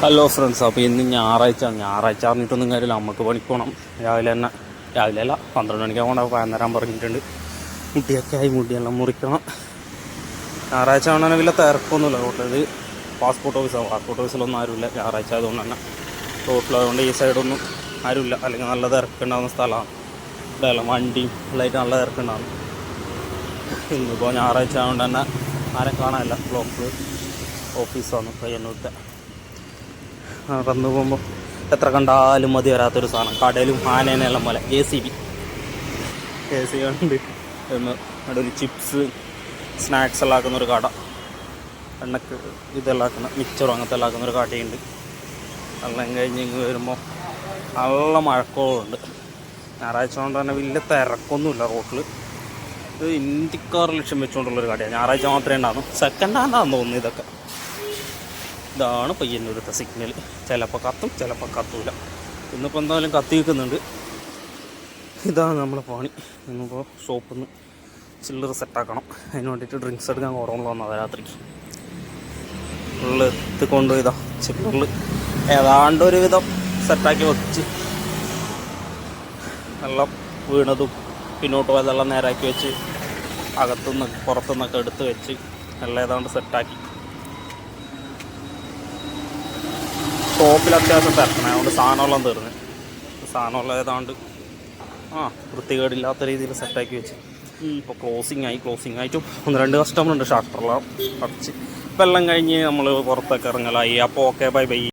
Hello friends, അപ്പോൾ ഇന്ന് ഞായറാഴ്ച അറിഞ്ഞിട്ടൊന്നും കാര്യമില്ല. നമുക്ക് പണിക്കോണം. രാവിലെ അല്ല 12 മണിക്ക് പോകണം. പതിനേരം പറഞ്ഞിട്ടുണ്ട്. മുടിയൊക്കെ ആയി, മുടിയെല്ലാം മുറിക്കണം. ഞായറാഴ്ച ആണെങ്കിൽ വലിയ തിരക്കൊന്നുമില്ല. റോട്ടിൽ പാസ്പോർട്ട് ഓഫീസിലൊന്നും ആരുമില്ല. ഞായറാഴ്ച ആയതുകൊണ്ട് തന്നെ റോട്ടിലായതുകൊണ്ട് ഈ സൈഡൊന്നും ആരുമില്ല. അല്ലെങ്കിൽ നല്ല തിരക്കുണ്ടാകുന്ന സ്ഥലമാണ്. ഇവിടെയല്ല വണ്ടിയും ഉള്ളതായിട്ട് നല്ല തിരക്കുണ്ടാകും. ഇന്നിപ്പോൾ ഞായറാഴ്ച ആയതുകൊണ്ട് തന്നെ ആരെ കാണാനില്ല. ബ്ലോക്ക് ഓഫീസാണ് പയ്യന്നൂരത്തെ. നടന്നു പോകുമ്പോൾ എത്ര കണ്ടാലും മതി വരാത്തൊരു സാധനം. കടയിലും ആനേനെല്ലാം പോലെ JCB ഉണ്ട്. നടുവിൽ ചിപ്സ് സ്നാക്സ് എല്ലാം ആക്കുന്നൊരു കട, എണ്ണക്ക് ഇതെല്ലാം ആക്കുന്ന മിക്സറും അങ്ങനത്തെ എല്ലാം ആക്കുന്നൊരു കടയുണ്ട്. എല്ലാം കഴിഞ്ഞ് ഇങ്ങ് വരുമ്പോൾ നല്ല മഴക്കോളുണ്ട്. ഞായറാഴ്ച കൊണ്ട് തന്നെ വലിയ തിരക്കൊന്നുമില്ല റോട്ടിൽ. ഇത് ഇന്ത്യക്കാർ ലക്ഷ്യം വെച്ചുകൊണ്ടുള്ളൊരു കടയാണ്. ഞായറാഴ്ച മാത്രമേ ഉണ്ടാകുന്നു. സെക്കൻഡ് ഹാൻഡാണെന്ന് തോന്നുന്നു ഇതൊക്കെ. ഇതാണ് പയ്യന്നൂരത്തെ സിഗ്നൽ. ചിലപ്പോൾ കത്തും, ചിലപ്പോൾ കത്തൂല. ഇന്നിപ്പോൾ എന്തായാലും കത്തി വെക്കുന്നുണ്ട്. ഇതാണ് നമ്മളെ പണി. ഇന്നിപ്പോൾ ഷോപ്പിൽ നിന്ന് ചില്ലറ് സെറ്റാക്കണം. അതിന് വേണ്ടിയിട്ട് ഡ്രിങ്ക്സ് എടുക്കാൻ കുറവുള്ള വന്നത് രാത്രിക്ക്. ഫുള്ള് എത്തിക്കൊണ്ട് ഇതാ ചില്ലറിൽ ഏതാണ്ട് ഒരു വിധം സെറ്റാക്കി വെച്ച് എല്ലാം വീണതും പിന്നോട്ട് പോയതെല്ലാം നേരാക്കി വെച്ച് അകത്തുനിന്ന് പുറത്തുനിന്നൊക്കെ എടുത്ത് വെച്ച് എല്ലാം ഏതാണ്ട് സെറ്റാക്കി. ഷോപ്പിൽ അത്യാവശ്യം തിരക്കണം. അതുകൊണ്ട് സാധനമെല്ലാം തീർന്ന്. സാധനമെല്ലാം ഏതാണ്ട് വൃത്തികേടില്ലാത്ത രീതിയിൽ സെറ്റാക്കി വെച്ച് ഇപ്പോൾ ക്ലോസിങ് ആയിട്ടും 1-2 കസ്റ്റമറുണ്ട്. ഷട്ടറെല്ലാം അടച്ച് ഇപ്പം എല്ലാം കഴിഞ്ഞ് നമ്മൾ പുറത്തൊക്കെ ഇറങ്ങലായി. അപ്പോൾ ഓക്കെ, ബൈ.